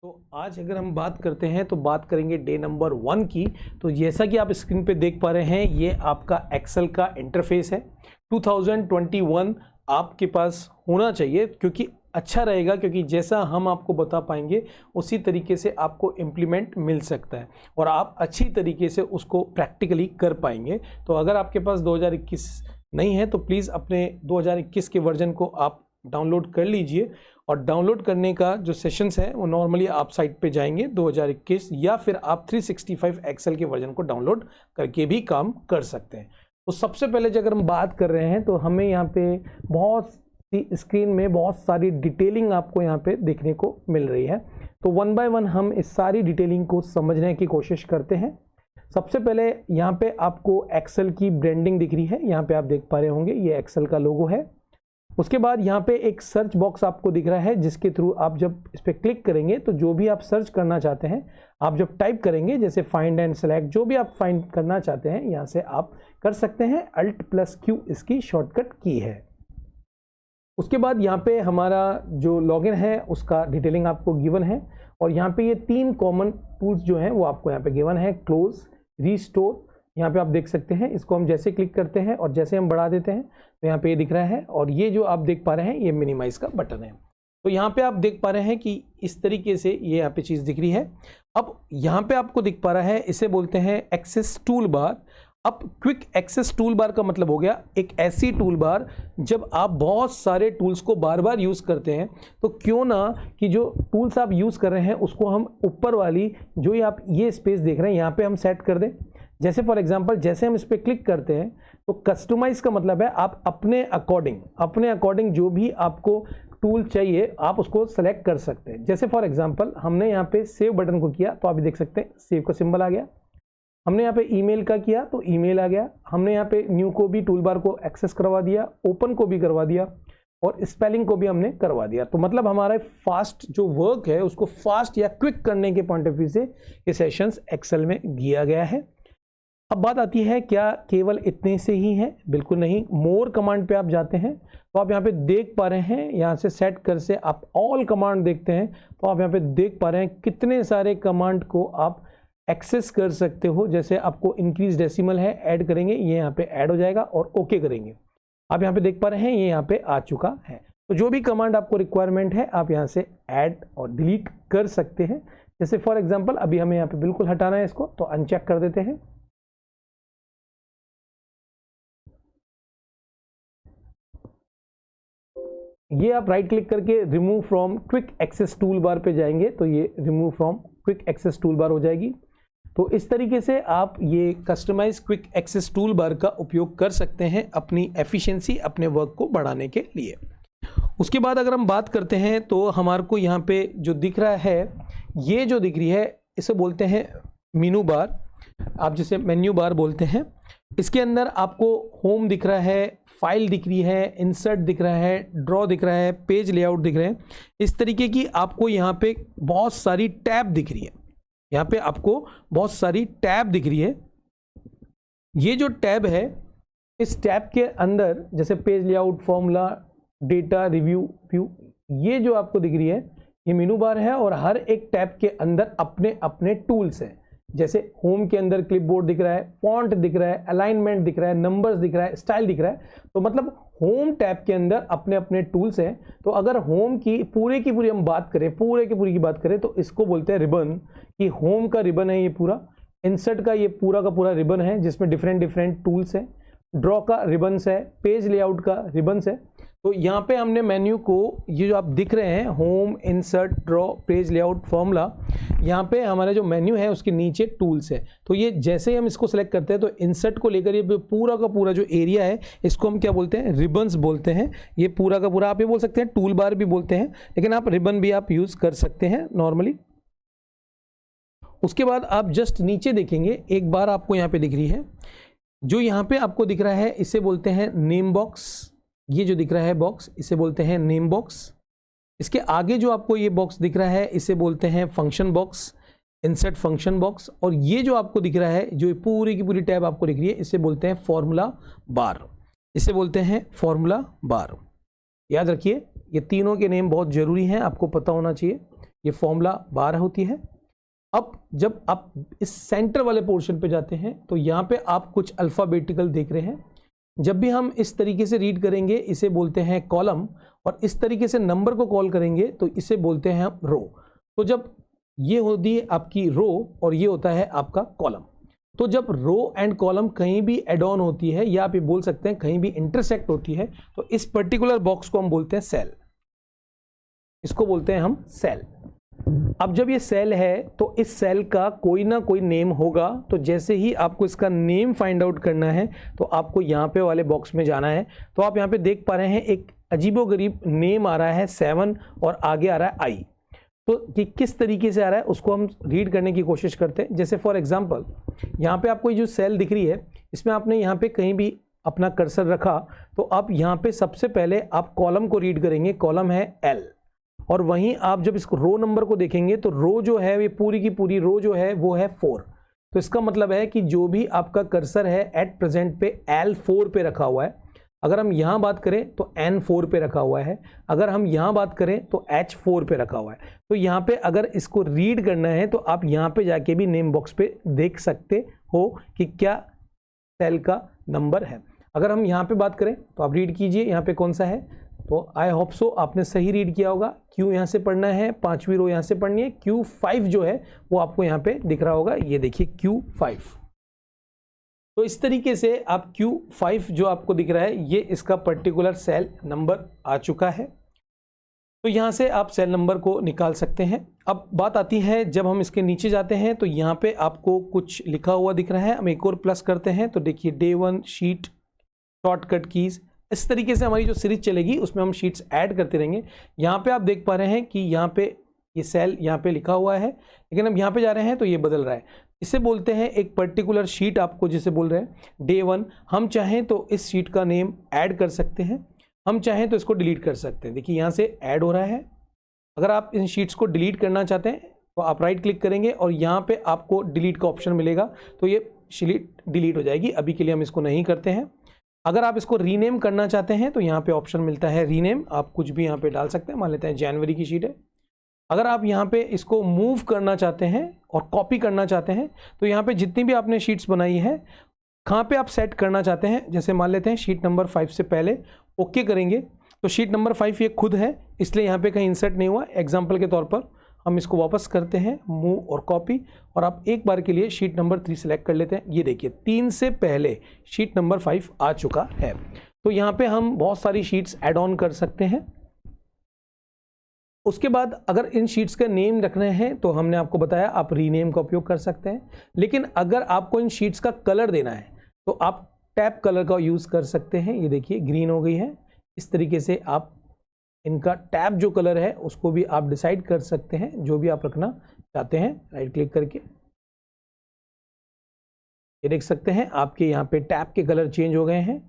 तो आज अगर हम बात करते हैं तो बात करेंगे डे नंबर 1 की। तो जैसा कि आप स्क्रीन पे देख पा रहे हैं, ये आपका एक्सेल का इंटरफेस है। 2021 आपके पास होना चाहिए, क्योंकि अच्छा रहेगा, क्योंकि जैसा हम आपको बता पाएंगे उसी तरीके से आपको इम्प्लीमेंट मिल सकता है और आप अच्छी तरीके से उसको प्रैक्टिकली कर पाएंगे। तो अगर आपके पास 2021 नहीं है तो प्लीज़ अपने 2021 के वर्जन को आप डाउनलोड कर लीजिए। और डाउनलोड करने का जो सेशंस है वो नॉर्मली आप साइट पे जाएंगे 2021, या फिर आप 365 एक्सेल के वर्जन को डाउनलोड करके भी काम कर सकते हैं। तो सबसे पहले अगर हम बात कर रहे हैं तो हमें यहाँ पे बहुत सी स्क्रीन में बहुत सारी डिटेलिंग आपको यहाँ पे देखने को मिल रही है। तो 1 बाय 1 हम इस सारी डिटेलिंग को समझने की कोशिश करते हैं। सबसे पहले यहाँ पे आपको एक्सेल की ब्रांडिंग दिख रही है, यहाँ पे आप देख पा रहे होंगे ये एक्सेल का लोगो है। उसके बाद यहाँ पे एक सर्च बॉक्स आपको दिख रहा है, जिसके थ्रू आप जब इस पर क्लिक करेंगे तो जो भी आप सर्च करना चाहते हैं आप जब टाइप करेंगे, जैसे फाइंड एंड सेलेक्ट, जो भी आप फाइंड करना चाहते हैं यहाँ से आप कर सकते हैं। Alt+Q इसकी शॉर्टकट की है। उसके बाद यहाँ पे हमारा जो लॉगिन है उसका डिटेलिंग आपको गिवन है, और यहाँ पे ये 3 कॉमन टूल्स जो हैं वो आपको यहाँ पे गिवन है। क्लोज, रीस्टोर, यहाँ पे आप देख सकते हैं। इसको हम जैसे क्लिक करते हैं और जैसे हम बढ़ा देते हैं तो यहाँ पे ये दिख रहा है, और ये जो आप देख पा रहे हैं ये मिनिमाइज का बटन है। तो यहाँ पे आप देख पा रहे हैं कि इस तरीके से ये यहाँ पे चीज़ दिख रही है। अब यहाँ पे आपको दिख पा रहा है, इसे बोलते हैं एक्सेस टूल बार। अब क्विक एक्सेस टूल बार का मतलब हो गया एक ऐसी टूल बार जब आप बहुत सारे टूल्स को बार बार यूज़ करते हैं, तो क्यों ना कि जो टूल्स आप यूज़ कर रहे हैं उसको हम ऊपर वाली जो आप ये स्पेस देख रहे हैं यहाँ पे हम सेट कर दें। जैसे फॉर एग्जांपल जैसे हम इस पर क्लिक करते हैं तो कस्टमाइज का मतलब है आप अपने अकॉर्डिंग जो भी आपको टूल चाहिए आप उसको सेलेक्ट कर सकते हैं। जैसे फॉर एग्जांपल हमने यहाँ पे सेव बटन को किया तो आप देख सकते हैं सेव का सिंबल आ गया। हमने यहाँ पे ईमेल का किया तो ईमेल आ गया। हमने यहाँ पे न्यू को भी टूल बार को एक्सेस करवा दिया, ओपन को भी करवा दिया, और स्पेलिंग को भी हमने करवा दिया। तो मतलब हमारा फास्ट जो वर्क है उसको फास्ट या क्विक करने के पॉइंट ऑफ व्यू से ये सेशंस एक्सेल में किया गया है। अब बात आती है क्या केवल इतने से ही है? बिल्कुल नहीं। मोर कमांड पे आप जाते हैं तो आप यहाँ पे देख पा रहे हैं, यहाँ से सेट कर से आप ऑल कमांड देखते हैं तो आप यहाँ पे देख पा रहे हैं कितने सारे कमांड को आप एक्सेस कर सकते हो। जैसे आपको इंक्रीज डेसिमल है, ऐड करेंगे, ये यहाँ पे ऐड हो जाएगा, और ओके करेंगे। आप यहाँ पे देख पा रहे हैं ये यहाँ पे आ चुका है। तो जो भी कमांड आपको रिक्वायरमेंट है आप यहाँ से ऐड और डिलीट कर सकते हैं। जैसे फॉर एग्जाम्पल अभी हमें यहाँ पे बिल्कुल हटाना है इसको, तो अनचेक कर देते हैं। ये आप राइट क्लिक करके remove from quick access toolbar पे जाएंगे तो ये remove from quick access toolbar हो जाएगी। तो इस तरीके से आप ये customise quick access toolbar का उपयोग कर सकते हैं अपनी एफिशिएंसी, अपने वर्क को बढ़ाने के लिए। उसके बाद अगर हम बात करते हैं तो हमारे को यहाँ पे जो दिख रहा है, ये जो दिख रही है इसे बोलते हैं मेनू बार, आप जिसे मेन्यू बार बोलते हैं। इसके अंदर आपको होम दिख रहा है, फाइल दिख रही है, इंसर्ट दिख रहा है, ड्रॉ दिख रहा है, पेज लेआउट दिख रहे हैं। इस तरीके की आपको यहाँ पे बहुत सारी टैब दिख रही है। यहाँ पे आपको बहुत सारी टैब दिख रही है। ये जो टैब है, इस टैब के अंदर जैसे page layout, formula, data, review, view, ये जो आपको दिख रही है ये मेनू बार है, और हर एक टैब के अंदर अपने अपने टूल्स हैं। जैसे होम के अंदर क्लिपबोर्ड दिख रहा है, फॉन्ट दिख रहा है, अलाइनमेंट दिख रहा है, नंबर्स दिख रहा है, स्टाइल दिख रहा है। तो मतलब होम टैब के अंदर अपने अपने टूल्स हैं। तो अगर होम की पूरी हम बात करें, पूरी की बात करें तो इसको बोलते हैं रिबन, कि होम का रिबन है ये पूरा। इंसर्ट का ये पूरा का पूरा रिबन है जिसमें डिफरेंट टूल्स हैं। ड्रॉ का रिबन्स है, पेज लेआउट का रिबन्स है। तो यहाँ पे हमने मेन्यू को, ये जो आप दिख रहे हैं home, insert, draw, page layout, formula, यहाँ पे हमारा जो मेन्यू है उसके नीचे टूल्स है। तो ये जैसे ही हम इसको सेलेक्ट करते हैं तो इंसर्ट को लेकर ये पूरा का पूरा जो एरिया है इसको हम क्या बोलते हैं? रिबन्स बोलते हैं। ये पूरा का पूरा आप ये बोल सकते हैं, टूल बार भी बोलते हैं, लेकिन आप रिबन भी आप यूज़ कर सकते हैं नॉर्मली। उसके बाद आप जस्ट नीचे देखेंगे, एक बार आपको यहाँ पे दिख रही है, जो यहाँ पे आपको दिख रहा है इसे बोलते हैं नेम बॉक्स। ये जो दिख रहा है बॉक्स इसे बोलते हैं नेम बॉक्स। इसके आगे जो आपको ये बॉक्स दिख रहा है इसे बोलते हैं function box, insert function box. और ये जो आपको दिख रहा है, जो पूरी की पूरी टैब आपको दिख रही है, इसे बोलते हैं फॉर्मूला बार, इसे बोलते हैं फॉर्मूला बार। याद रखिए ये तीनों के नेम बहुत जरूरी हैं, आपको पता होना चाहिए। ये फॉर्मूला बार होती है। अब जब आप इस सेंटर वाले पोर्शन पे जाते हैं तो यहाँ पे आप कुछ अल्फ़ाबेटिकल देख रहे हैं। जब भी हम इस तरीके से रीड करेंगे इसे बोलते हैं कॉलम, और इस तरीके से नंबर को कॉल करेंगे तो इसे बोलते हैं हम रो। तो जब ये होती है आपकी रो और ये होता है आपका कॉलम, तो जब रो एंड कॉलम कहीं भी एड ऑन होती है या आप ये बोल सकते हैं कहीं भी इंटरसेक्ट होती है तो इस पर्टिकुलर बॉक्स को हम बोलते हैं सेल, इसको बोलते हैं हम सेल। अब जब ये सेल है तो इस सेल का कोई ना कोई नेम होगा, तो जैसे ही आपको इसका नेम फाइंड आउट करना है तो आपको यहाँ पे वाले बॉक्स में जाना है। तो आप यहाँ पे देख पा रहे हैं एक अजीबोगरीब नेम आ रहा है 7 और आगे आ रहा है आई। तो कि किस तरीके से आ रहा है उसको हम रीड करने की कोशिश करते हैं। जैसे फॉर एग्जांपल यहाँ पे आपको जो सेल दिख रही है इसमें आपने यहाँ पे कहीं भी अपना कर्सर रखा तो आप यहाँ पे सबसे पहले आप कॉलम को रीड करेंगे, कॉलम है L, और वहीं आप जब इसको रो नंबर को देखेंगे तो रो जो है ये पूरी की पूरी रो जो है वो है 4। तो इसका मतलब है कि जो भी आपका कर्सर है एट प्रेजेंट पे L4 पे रखा हुआ है। अगर हम यहाँ बात करें तो N4 पे रखा हुआ है, अगर हम यहाँ बात करें तो H4 पे रखा हुआ है। तो यहाँ पे अगर इसको रीड करना है तो आप यहाँ पे जाके भी नेम बॉक्स पे देख सकते हो कि क्या सेल का नंबर है। अगर हम यहाँ पे बात करें तो आप रीड कीजिए यहाँ पे कौन सा है, तो आई होप सो आपने सही रीड किया होगा। Q यहाँ से पढ़ना है, 5वीं रो यहाँ से पढ़नी है, Q5 जो है वो आपको यहाँ पे दिख रहा होगा, ये देखिए Q5। तो इस तरीके से आप Q5 जो आपको दिख रहा है ये इसका पर्टिकुलर सेल नंबर आ चुका है। तो यहाँ से आप सेल नंबर को निकाल सकते हैं। अब बात आती है जब हम इसके नीचे जाते हैं तो यहाँ पे आपको कुछ लिखा हुआ दिख रहा है। हम एक और प्लस करते हैं तो देखिए डे 1 शीट शॉर्टकट कीज, इस तरीके से हमारी जो सीरीज चलेगी उसमें हम शीट्स ऐड करते रहेंगे। यहाँ पे आप देख पा रहे हैं कि यहाँ पे ये सेल यहाँ पे लिखा हुआ है, लेकिन अब यहाँ पे जा रहे हैं तो ये बदल रहा है। इसे बोलते हैं एक पर्टिकुलर शीट, आपको जिसे बोल रहे हैं डे 1। हम चाहें तो इस शीट का नेम ऐड कर सकते हैं, हम चाहें तो इसको डिलीट कर सकते हैं। देखिए यहाँ से ऐड हो रहा है। अगर आप इन शीट्स को डिलीट करना चाहते हैं तो आप राइट क्लिक करेंगे और यहाँ पे आपको डिलीट का ऑप्शन मिलेगा, तो ये शीट डिलीट हो जाएगी। अभी के लिए हम इसको नहीं करते हैं। अगर आप इसको रीनेम करना चाहते हैं तो यहाँ पे ऑप्शन मिलता है रीनेम, आप कुछ भी यहाँ पे डाल सकते हैं। मान लेते हैं जनवरी की शीट है। अगर आप यहाँ पे इसको मूव करना चाहते हैं और कॉपी करना चाहते हैं तो यहाँ पे जितनी भी आपने शीट्स बनाई है कहाँ पे आप सेट करना चाहते हैं, जैसे मान लेते हैं शीट नंबर 5 से पहले ओके करेंगे तो शीट नंबर 5 ये खुद है इसलिए यहाँ पे कहीं इंसर्ट नहीं हुआ। एग्जाम्पल के तौर पर हम इसको वापस करते हैं मूव और कॉपी, और आप एक बार के लिए शीट नंबर 3 सेलेक्ट कर लेते हैं। ये देखिए 3 से पहले शीट नंबर 5 आ चुका है। तो यहाँ पे हम बहुत सारी शीट्स ऐड ऑन कर सकते हैं। उसके बाद अगर इन शीट्स का नेम रखने हैं तो हमने आपको बताया आप रीनेम का उपयोग कर सकते हैं, लेकिन अगर आपको इन शीट्स का कलर देना है तो आप टैब कलर का यूज़ कर सकते हैं। ये देखिए ग्रीन हो गई है। इस तरीके से आप इनका टैब जो कलर है उसको भी आप डिसाइड कर सकते हैं, जो भी आप रखना चाहते हैं। राइट क्लिक करके ये देख सकते हैं आपके यहाँ पे टैब के कलर चेंज हो गए हैं।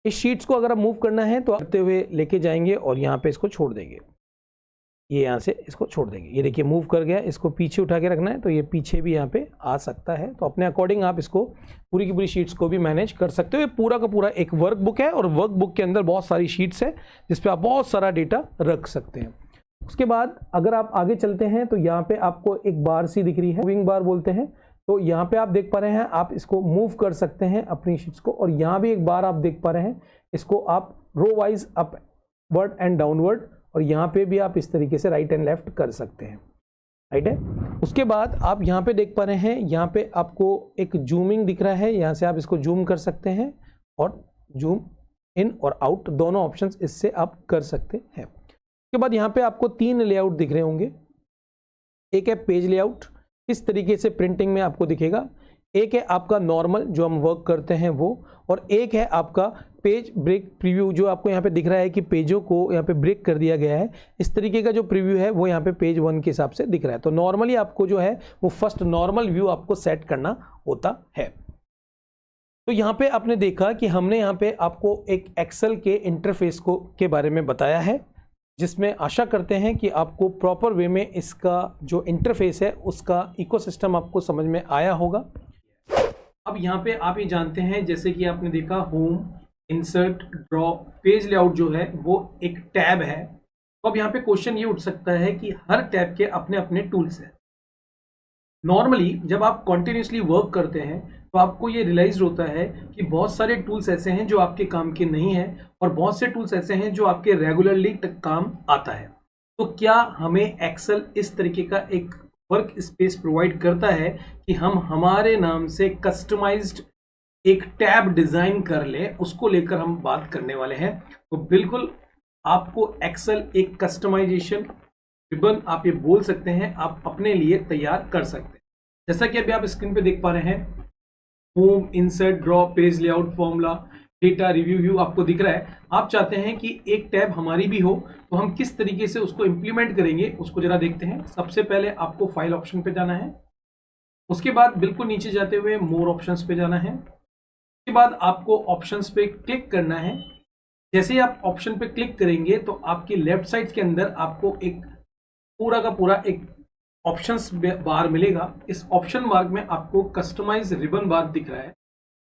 इस शीट्स को अगर आप मूव करना है तो करते हुए लेके जाएंगे और यहाँ पे इसको छोड़ देंगे, ये यहाँ से इसको छोड़ देंगे। ये देखिए मूव कर गया। इसको पीछे उठा के रखना है तो ये पीछे भी यहाँ पे आ सकता है। तो अपने अकॉर्डिंग आप इसको पूरी की पूरी शीट्स को भी मैनेज कर सकते हो। ये पूरा का पूरा एक वर्क बुक है और वर्क बुक के अंदर बहुत सारी शीट्स है जिस पे आप बहुत सारा डेटा रख सकते हैं। उसके बाद अगर आप आगे चलते हैं तो यहाँ पे आपको एक बार सी दिख रही है, मूविंग बार बोलते हैं। तो यहाँ पे आप देख पा रहे हैं आप इसको मूव कर सकते हैं अपनी शीट्स को, और यहाँ भी एक बार आप देख पा रहे हैं इसको आप row wise upward and downward, और यहाँ पे भी आप इस तरीके से राइट एंड लेफ्ट कर सकते हैं। राइट है। उसके बाद आप यहाँ पे देख पा रहे हैं यहाँ पे आपको एक जूमिंग दिख रहा है, यहाँ से आप इसको जूम कर सकते हैं और जूम इन और आउट दोनों ऑप्शंस इससे आप कर सकते हैं। उसके बाद यहाँ पे आपको 3 लेआउट दिख रहे होंगे। एक है पेज लेआउट, इस तरीके से प्रिंटिंग में आपको दिखेगा। एक है आपका नॉर्मल जो हम वर्क करते हैं वो, और एक है आपका पेज ब्रेक प्रीव्यू जो आपको यहाँ पे दिख रहा है कि पेजों को यहाँ पे ब्रेक कर दिया गया है। इस तरीके का जो प्रीव्यू है वो यहाँ पे पेज 1 के हिसाब से दिख रहा है। तो नॉर्मली आपको जो है वो फर्स्ट नॉर्मल व्यू आपको सेट करना होता है। तो यहाँ पे आपने देखा कि हमने यहाँ पे आपको एक एक्सेल के इंटरफेस को के बारे में बताया है, जिसमें आशा करते हैं कि आपको प्रॉपर वे में इसका जो इंटरफेस है उसका इकोसिस्टम आपको समझ में आया होगा। अब यहाँ पे आप ये जानते हैं जैसे कि आपने देखा home, insert, draw, page layout जो है वो एक टैब है। तो अब यहाँ पे क्वेश्चन ये उठ सकता है कि हर टैब के अपने अपने टूल्स हैं। नॉर्मली जब आप कॉन्टिन्यूसली वर्क करते हैं तो आपको ये रियलाइज होता है कि बहुत सारे टूल्स ऐसे हैं जो आपके काम के नहीं हैं और बहुत से टूल्स ऐसे हैं जो आपके रेगुलरली काम आता है। तो क्या हमें एक्सेल इस तरीके का एक वर्क स्पेस प्रोवाइड करता है कि हम हमारे नाम से कस्टमाइज्ड एक टैब डिजाइन कर लें, उसको लेकर हम बात करने वाले हैं। तो बिल्कुल आपको एक्सेल एक कस्टमाइजेशन रिबन आप ये बोल सकते हैं, आप अपने लिए तैयार कर सकते हैं। जैसा कि अभी आप स्क्रीन पे देख पा रहे हैं, home, insert, draw, page layout, formula, data, review view आपको दिख रहा है। आप चाहते हैं कि एक टैब हमारी भी हो, तो हम किस तरीके से उसको इंप्लीमेंट करेंगे उसको जरा देखते हैं। सबसे पहले आपको फाइल ऑप्शन पे जाना है, उसके बाद बिल्कुल नीचे जाते हुए मोर ऑप्शंस पे जाना है, उसके बाद आपको ऑप्शंस पे क्लिक करना है। जैसे ही आप ऑप्शन पे क्लिक करेंगे तो आपकी लेफ्ट साइड के अंदर आपको एक पूरा का पूरा एक ऑप्शंस बार मिलेगा। इस ऑप्शन बार में आपको कस्टमाइज रिबन बार दिख रहा है।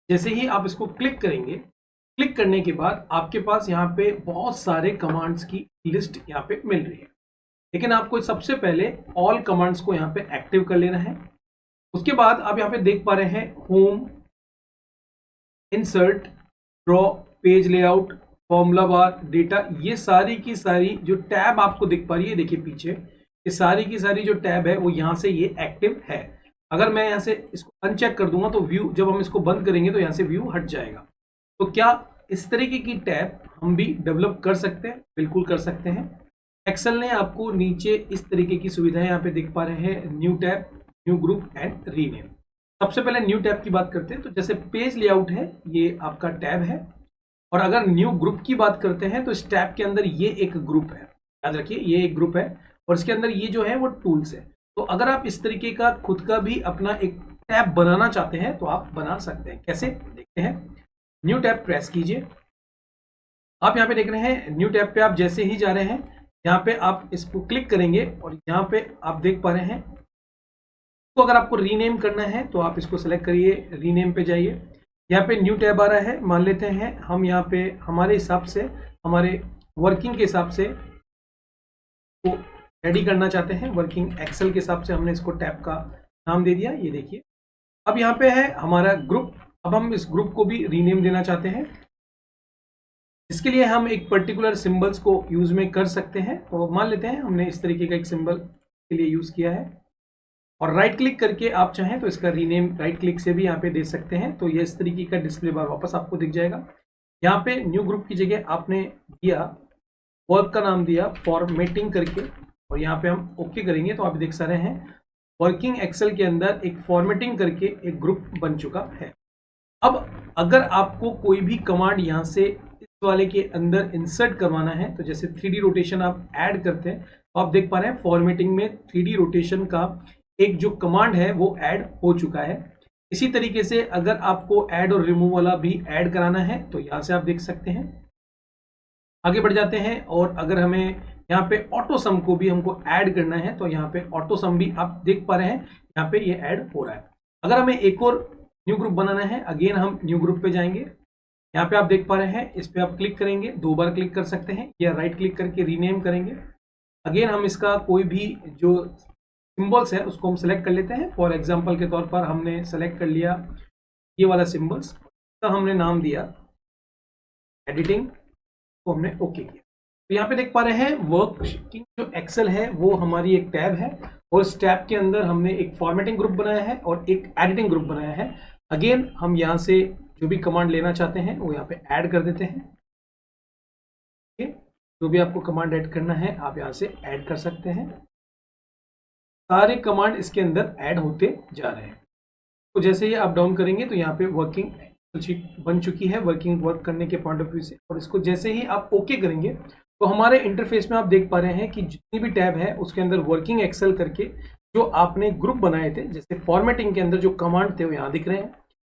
जैसे ही आप इसको क्लिक करेंगे, क्लिक करने के बाद आपके पास यहाँ पे बहुत सारे कमांड्स की लिस्ट यहाँ पे मिल रही है, लेकिन आपको सबसे पहले ऑल कमांड्स को यहाँ पे एक्टिव कर लेना है। उसके बाद आप यहाँ पे देख पा रहे हैं home, insert, draw, page layout, formula bar, data, ये सारी की सारी जो टैब आपको दिख पा रही है, देखिए पीछे ये सारी की सारी जो टैब है वो यहाँ से ये एक्टिव है। अगर मैं यहाँ से इसको अनचेक कर दूंगा तो व्यू, जब हम इसको बंद करेंगे तो यहाँ से व्यू हट जाएगा। तो क्या इस तरीके की टैब हम भी डेवलप कर सकते हैं? बिल्कुल कर सकते हैं। एक्सेल ने आपको नीचे इस तरीके की सुविधाएं यहाँ पे देख पा रहे हैं, new tab, new group and rename. सबसे पहले न्यू टैब की बात करते हैं, तो जैसे पेज लेआउट है ये आपका टैब है, और अगर न्यू ग्रुप की बात करते हैं तो इस टैब के अंदर ये एक ग्रुप है, याद रखिए ये एक ग्रुप है, और इसके अंदर ये जो है वो टूल्स है। तो अगर आप इस तरीके का खुद का भी अपना एक टैब बनाना चाहते हैं तो आप बना सकते हैं। कैसे, देखते हैं। न्यू टैब प्रेस कीजिए। आप यहाँ पे देख रहे हैं न्यू टैब पे आप जैसे ही जा रहे हैं यहाँ पे आप इसको क्लिक करेंगे और यहाँ पे आप देख पा रहे हैं, तो अगर आपको रीनेम करना है तो आप इसको सेलेक्ट करिए, रीनेम पे जाइए। यहाँ पे न्यू टैब आ रहा है, मान लेते हैं हम यहाँ पे हमारे हिसाब से, हमारे वर्किंग के हिसाब से तो रेडी करना चाहते हैं। वर्किंग एक्सेल के हिसाब से हमने इसको टैब का नाम दे दिया, ये देखिए। अब यहाँ पे है हमारा ग्रुप, अब हम इस ग्रुप को भी रीनेम देना चाहते हैं। इसके लिए हम एक पर्टिकुलर सिंबल्स को यूज में कर सकते हैं। तो मान लेते हैं हमने इस तरीके का एक सिंबल के लिए यूज किया है, और राइट क्लिक करके आप चाहें तो इसका रीनेम राइट क्लिक से भी यहाँ पे दे सकते हैं। तो ये इस तरीके का डिस्प्ले बार वापस आपको दिख जाएगा। यहाँ पे न्यू ग्रुप की जगह आपने दिया, वर्क का नाम दिया फॉर्मेटिंग करके, और यहाँ पे हम ओके करेंगे तो आप देख सकते हैं वर्किंग एक्सेल के अंदर एक फॉर्मेटिंग करके एक ग्रुप बन चुका है। अब अगर आपको कोई भी कमांड यहाँ से इस वाले के अंदर इंसर्ट करवाना है, तो जैसे 3D रोटेशन आप ऐड करते हैं, तो आप देख पा रहे हैं फॉर्मेटिंग में 3D रोटेशन का एक जो कमांड है वो ऐड हो चुका है। इसी तरीके से अगर आपको ऐड और रिमूव वाला भी ऐड कराना है तो यहाँ से आप देख सकते हैं। आगे बढ़ जाते हैं, और अगर हमें यहाँ पे ऑटो सम को भी हमको ऐड करना है तो यहाँ पे ऑटो सम भी आप देख पा रहे हैं यहाँ पे ये ऐड हो रहा है। अगर हमें एक और न्यू ग्रुप बनाना है, अगेन हम न्यू ग्रुप पे जाएंगे। यहाँ पे आप देख पा रहे हैं, इस पे आप क्लिक करेंगे, 2 बार क्लिक कर सकते हैं, या राइट क्लिक करके रीनेम करेंगे। अगेन हम इसका कोई भी जो सिंबल्स है उसको हम सेलेक्ट कर लेते हैं। फॉर एग्जांपल के तौर पर हमने सेलेक्ट कर लिया ये वाला सिंबल्स, इसका हमने नाम दिया एडिटिंग, तो हमने ओके किया। तो यहाँ पे देख पा रहे हैं वर्किंग जो एक्सेल है वो हमारी एक टैब है, और इस टैब के अंदर हमने एक फॉर्मेटिंग ग्रुप बनाया है और एक एडिटिंग ग्रुप बनाया है। अगेन हम यहाँ से जो भी कमांड लेना चाहते हैं वो यहाँ पे ऐड कर देते हैं। जो भी आपको कमांड ऐड करना है आप यहाँ से ऐड कर सकते हैं। सारे कमांड इसके अंदर ऐड होते जा रहे हैं। तो जैसे ही आप डाउन करेंगे तो यहाँ पे वर्किंग शीट बन चुकी है वर्किंग वर्क करने के पॉइंट ऑफ व्यू से, और इसको जैसे ही आप ओके करेंगे तो हमारे इंटरफेस में आप देख पा रहे हैं कि जितनी भी टैब है उसके अंदर वर्किंग एक्सेल करके जो आपने ग्रुप बनाए थे, जैसे फॉर्मेटिंग के अंदर जो कमांड थे वो यहाँ दिख रहे हैं,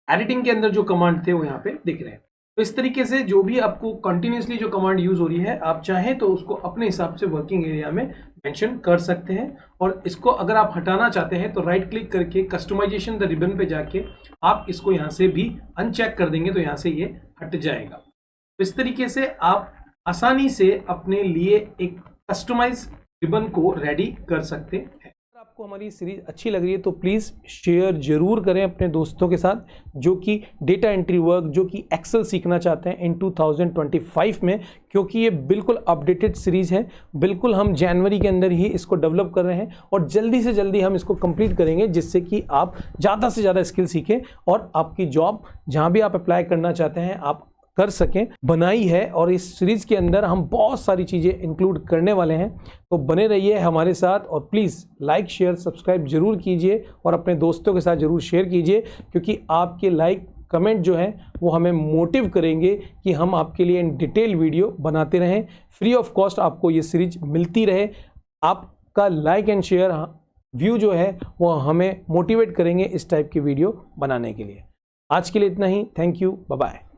एडिटिंग के अंदर जो कमांड थे वो यहाँ पे दिख रहे हैं। तो इस तरीके से जो भी आपको कंटिन्यूसली जो कमांड यूज हो रही है, आप चाहें तो उसको अपने हिसाब से वर्किंग एरिया में मेंशन कर सकते हैं। और इसको अगर आप हटाना चाहते हैं तो राइट क्लिक करके कस्टमाइजेशन द रिबन पे जाके आप इसको यहाँ से भी अनचेक कर देंगे तो यहाँ से ये हट जाएगा। तो इस तरीके से आप आसानी से अपने लिए एक कस्टमाइज रिबन को रेडी कर सकते हैं। अगर आपको हमारी सीरीज अच्छी लग रही है तो प्लीज़ शेयर जरूर करें अपने दोस्तों के साथ जो कि डेटा एंट्री वर्क, जो कि एक्सेल सीखना चाहते हैं इन 2025 में, क्योंकि ये बिल्कुल अपडेटेड सीरीज है। बिल्कुल हम जनवरी के अंदर ही इसको डेवलप कर रहे हैं और जल्दी से जल्दी हम इसको कंप्लीट करेंगे, जिससे कि आप ज़्यादा से ज़्यादा स्किल सीखें और आपकी जॉब जहाँ भी आप अप्लाई करना चाहते हैं आप कर सकें। बनाई है और इस सीरीज के अंदर हम बहुत सारी चीज़ें इंक्लूड करने वाले हैं, तो बने रहिए हमारे साथ और प्लीज़ लाइक शेयर सब्सक्राइब जरूर कीजिए और अपने दोस्तों के साथ जरूर शेयर कीजिए, क्योंकि आपके लाइक कमेंट जो है वो हमें मोटिव करेंगे कि हम आपके लिए इन डिटेल वीडियो बनाते रहें। फ्री ऑफ कॉस्ट आपको ये सीरीज मिलती रहे। आपका लाइक एंड शेयर व्यू जो है वो हमें मोटिवेट करेंगे इस टाइप की वीडियो बनाने के लिए। आज के लिए इतना ही। Thank you, bye bye.